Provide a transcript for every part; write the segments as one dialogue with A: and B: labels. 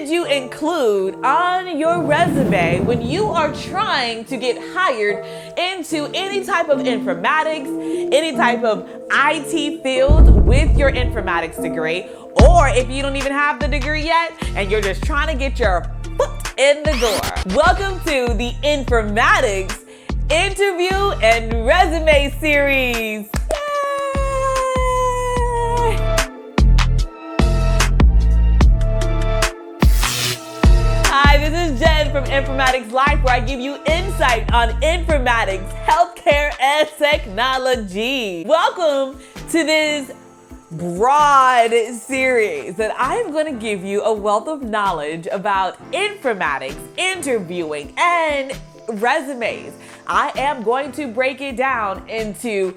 A: should you include on your resume when you are trying to get hired into any type of informatics, any type of IT field with your informatics degree, or if you don't even have the degree yet and you're just trying to get your foot in the door? Welcome to the Informatics Interview and Resume Series. Hi, this is Jen from Informatics Life, where I give you insight on informatics, healthcare, and technology. Welcome to this broad series that I'm going to give you a wealth of knowledge about informatics, interviewing, and resumes. I am going to break it down into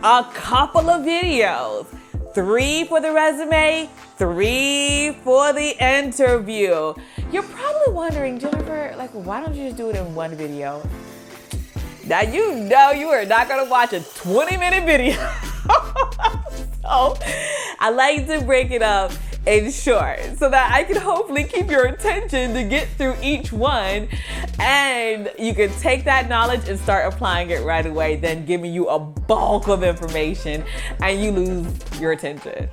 A: a couple of videos. 3 for the resume, 3 for the interview. You're probably wondering, Jennifer, like, why don't you just do it in one video? Now you know you are not gonna watch a 20-minute video. So I like to break it up in short so that I can hopefully keep your attention to get through each one, and you can take that knowledge and start applying it right away, then giving you a bulk of information and you lose your attention.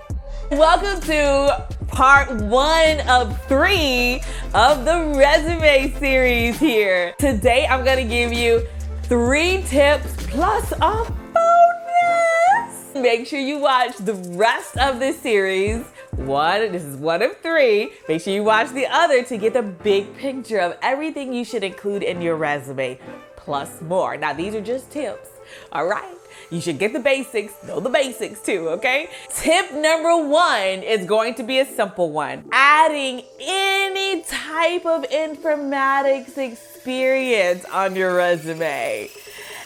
A: Welcome to part 1 of 3 of the resume series here. Today I'm gonna give you 3 tips plus a bonus. Make sure you watch the rest of this series. This is 1 of 3. Make sure you watch the other to get the big picture of everything you should include in your resume, plus more. Now, these are just tips, all right? You should get the basics, know the basics too, okay? Tip number 1 is going to be a simple one. Adding any type of informatics experience on your resume.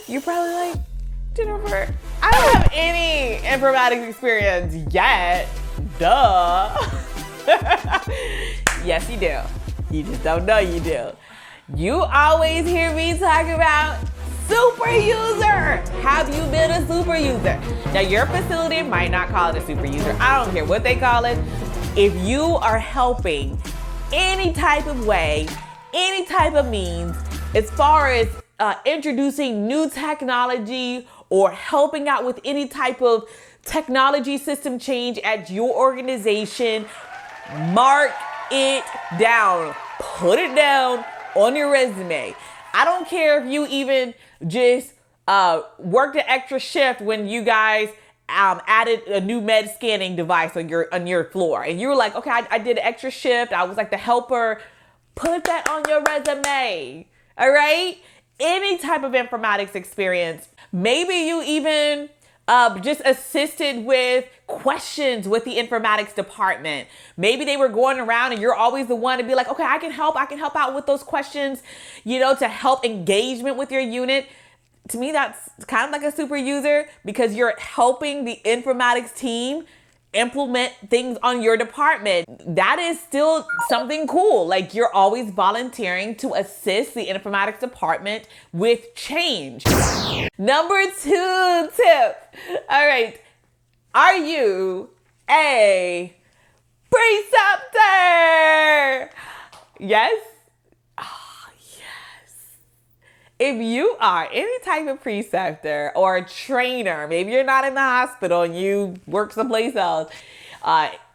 A: You're probably like, Jennifer, I don't have any informatics experience yet. Duh. Yes, you do. You just don't know you do. You always hear me talk about super user. Have you been a super user? Now, your facility might not call it a super user. I don't care what they call it. If you are helping any type of way, any type of means, as far as introducing new technology or helping out with any type of technology system change at your organization, mark it down. Put it down on your resume. I don't care if you even just worked an extra shift when you guys added a new med scanning device on your floor, and you were like, okay, I did an extra shift. I was like the helper. Put that on your resume. All right? Any type of informatics experience. Maybe you even just assisted with questions with the informatics department. Maybe they were going around and you're always the one to be like, okay, I can help out with those questions, to help engagement with your unit. To me, that's kind of like a super user, because you're helping the informatics team implement things on your department. That is still something cool. Like, you're always volunteering to assist the informatics department with change. Number 2 tip. All right. Are you a preceptor? Yes? Oh, yes. If you are any type of preceptor or a trainer, maybe you're not in the hospital and you work someplace else,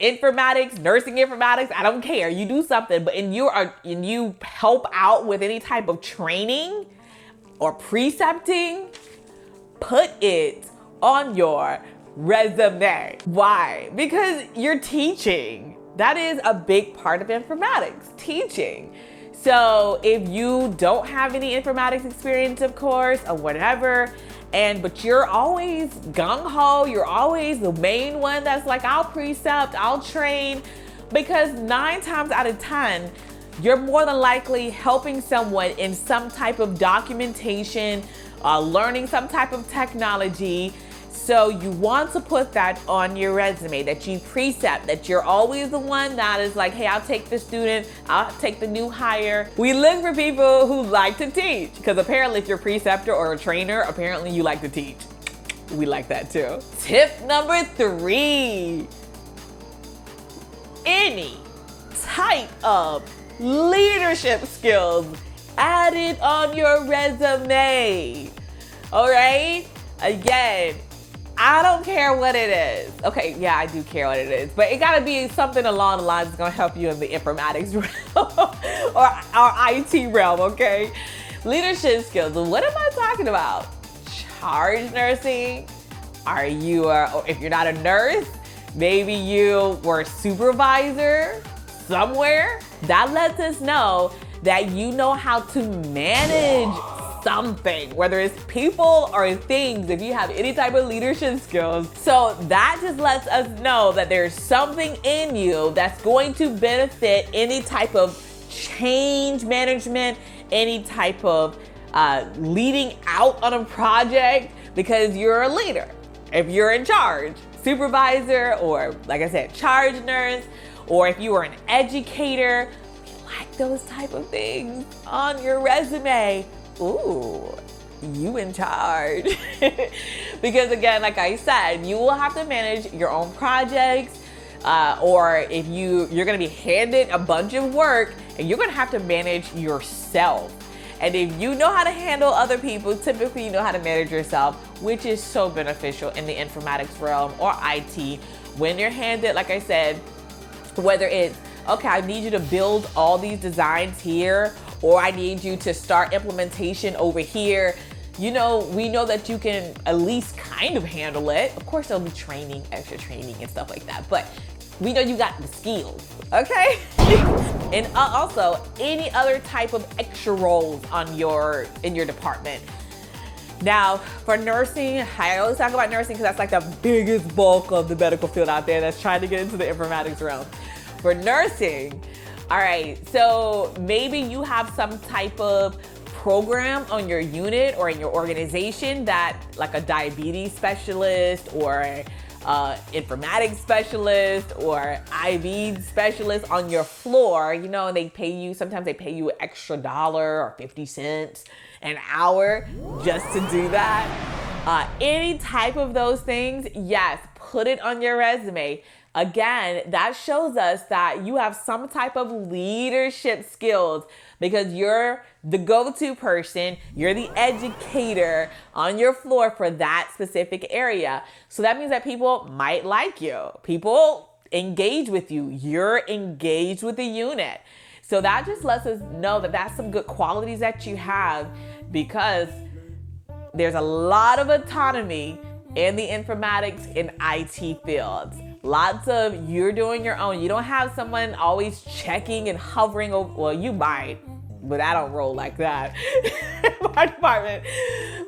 A: informatics, nursing informatics, I don't care. You do something, but you help out with any type of training or precepting, put it on your resume. Why? Because you're teaching. That is a big part of informatics, teaching. So if you don't have any informatics experience, of course, or whatever, but you're always gung-ho, you're always the main one that's like, I'll precept, I'll train, because 9 times out of 10, you're more than likely helping someone in some type of documentation, learning some type of technology. So you want to put that on your resume, that you precept, that you're always the one that is like, hey, I'll take the student, I'll take the new hire. We look for people who like to teach, because apparently if you're a preceptor or a trainer, apparently you like to teach. We like that too. Tip number 3. Any type of leadership skills added on your resume. All right? Again, I don't care what it is. Okay, yeah, I do care what it is, but it gotta be something along the lines that's gonna help you in the informatics realm or IT realm, okay? Leadership skills, what am I talking about? Charge nursing? Are you, or if you're not a nurse, maybe you were a supervisor somewhere? That lets us know that you know how to manage something, whether it's people or things, if you have any type of leadership skills. So that just lets us know that there's something in you that's going to benefit any type of change management, any type of leading out on a project, because you're a leader. If you're in charge, supervisor, or like I said, charge nurse, or if you are an educator, like those type of things on your resume. Ooh, you in charge. Because again, like I said, you will have to manage your own projects, or if you're gonna be handed a bunch of work and you're gonna have to manage yourself. And if you know how to handle other people, typically you know how to manage yourself, which is so beneficial in the informatics realm or IT. When you're handed, like I said, whether it's, okay, I need you to build all these designs here, or I need you to start implementation over here. You know, we know that you can at least kind of handle it. Of course, there'll be training, extra training and stuff like that, but we know you got the skills, okay? And also, any other type of extra roles in your department. Now, for nursing, I always talk about nursing because that's like the biggest bulk of the medical field out there that's trying to get into the informatics realm. For nursing, all right, so maybe you have some type of program on your unit or in your organization that, like a diabetes specialist or informatics specialist or IV specialist on your floor, you know, and they pay you, sometimes they pay you an extra $1 or 50 cents an hour just to do that. Any type of those things, yes, put it on your resume. Again, that shows us that you have some type of leadership skills because you're the go-to person, you're the educator on your floor for that specific area. So that means that people might like you. People engage with you. You're engaged with the unit. So that just lets us know that that's some good qualities that you have, because there's a lot of autonomy in the informatics and IT fields. Lots of you're doing your own. You don't have someone always checking and hovering over. Well, you might, but I don't roll like that in my department.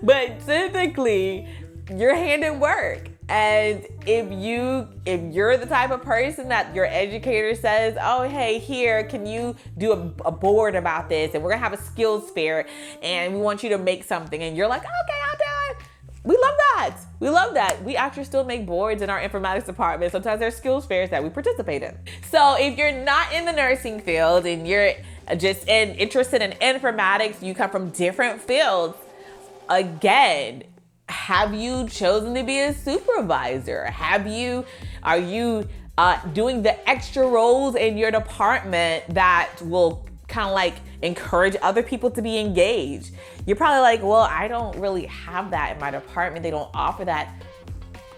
A: But typically, you're handed work. And if you're the type of person that your educator says, oh, hey, here, can you do a board about this? And we're gonna have a skills fair and we want you to make something. And you're like, okay, I'll do it. We love that. We love that. We actually still make boards in our informatics department. Sometimes there's skills fairs that we participate in. So if you're not in the nursing field and you're just interested in informatics, you come from different fields, again, have you chosen to be a supervisor? Are you doing the extra roles in your department that will kind of like encourage other people to be engaged? You're probably like, well, I don't really have that in my department. They don't offer that.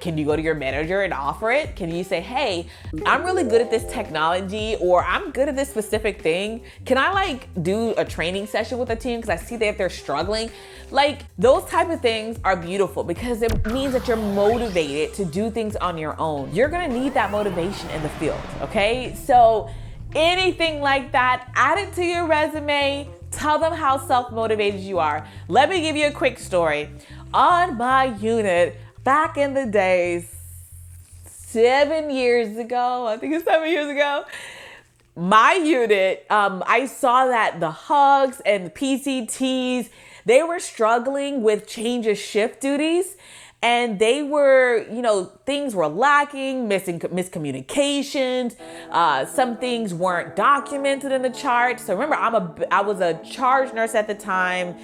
A: Can you go to your manager and offer it? Can you say, hey, I'm really good at this technology, or I'm good at this specific thing. Can I like do a training session with a team because I see that they're struggling? Like those type of things are beautiful because it means that you're motivated to do things on your own. You're gonna need that motivation in the field, okay? So anything like that, add it to your resume. Tell them how self-motivated you are. Let me give you a quick story. On my unit, back in the days, 7 years ago, I think it's 7 years ago, my unit, I saw that the hugs and the PCTs, they were struggling with change of shift duties. And they were, things were lacking, miscommunications. Some things weren't documented in the chart. So remember, I was a charge nurse at the time.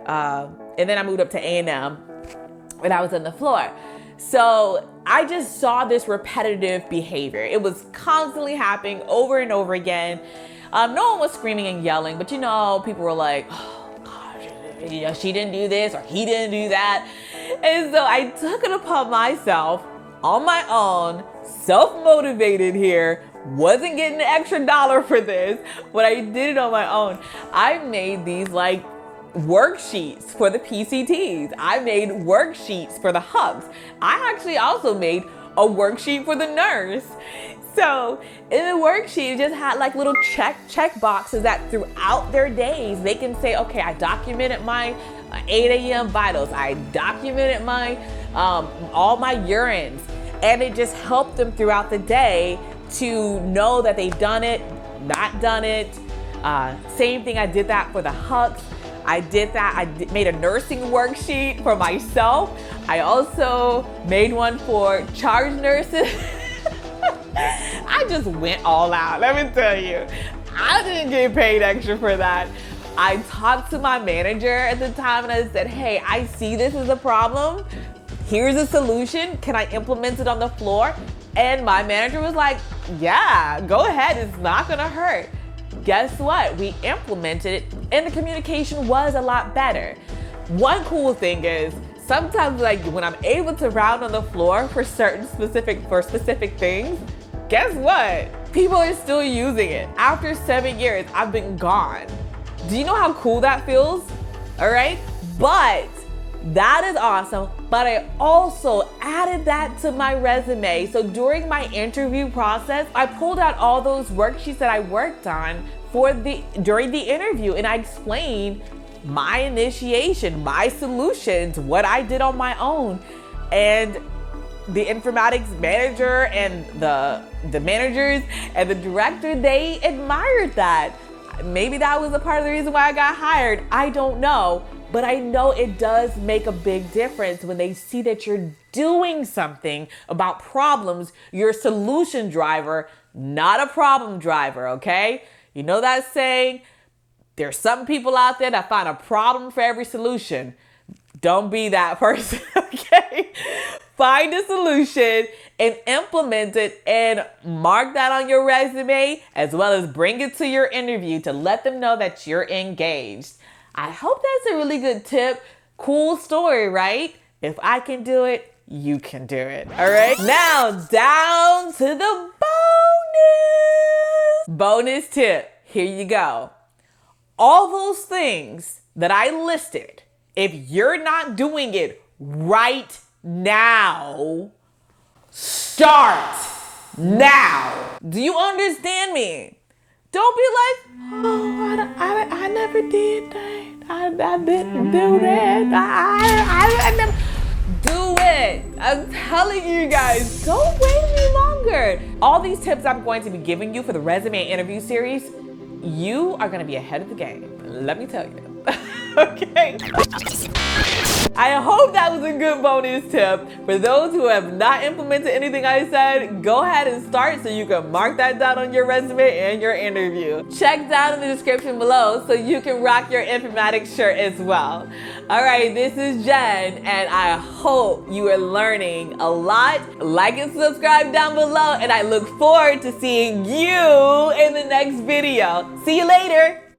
A: And then I moved up to A&M and I was on the floor. So I just saw this repetitive behavior. It was constantly happening over and over again. No one was screaming and yelling, but you know, people were like, oh gosh, you know, she didn't do this or he didn't do that. And so I took it upon myself on my own, self-motivated here, wasn't getting an extra $1 for this, but I did it on my own. I made these like worksheets for the PCTs. I made worksheets for the hubs. I actually also made a worksheet for the nurse. So in the worksheet, it just had like little check boxes that throughout their days, they can say, okay, I documented my 8 a.m. vitals. I documented my all my urines. And it just helped them throughout the day to know that they've done it, not done it. Same thing, I did that for the hubs. I did that, I made a nursing worksheet for myself. I also made one for charge nurses. I just went all out, let me tell you. I didn't get paid extra for that. I talked to my manager at the time and I said, hey, I see this as a problem. Here's a solution. Can I implement it on the floor? And my manager was like, yeah, go ahead, it's not gonna hurt. Guess what? We implemented it and the communication was a lot better. One cool thing is sometimes like when I'm able to round on the floor for specific things, guess what? People are still using it. After 7 years, I've been gone. Do you know how cool that feels? All right, but that is awesome, but I also added that to my resume. So during my interview process, I pulled out all those worksheets that I worked on during the interview, and I explained my initiation, my solutions, what I did on my own. And the informatics manager and the managers and the director, they admired that. Maybe that was a part of the reason why I got hired. I don't know. But I know it does make a big difference when they see that you're doing something about problems. You're a solution driver, not a problem driver, okay? You know that saying? There's some people out there that find a problem for every solution. Don't be that person, okay? Find a solution and implement it and mark that on your resume, as well as bring it to your interview to let them know that you're engaged. I hope that's a really good tip. Cool story, right? If I can do it, you can do it. All right, now down to the bonus tip. Here you go. All those things that I listed, if you're not doing it right now, start now. Do you understand me? Don't be like, oh, I never did that. I didn't do that. I never do it. I'm telling you guys, don't wait any longer. All these tips I'm going to be giving you for the resume interview series, you are going to be ahead of the game. Let me tell you. Okay. I hope that was a good bonus tip. For those who have not implemented anything I said, go ahead and start so you can mark that down on your resume and your interview. Check down in the description below so you can rock your informatics shirt as well. All right, this is Jen, and I hope you are learning a lot. Like and subscribe down below, and I look forward to seeing you in the next video. See you later.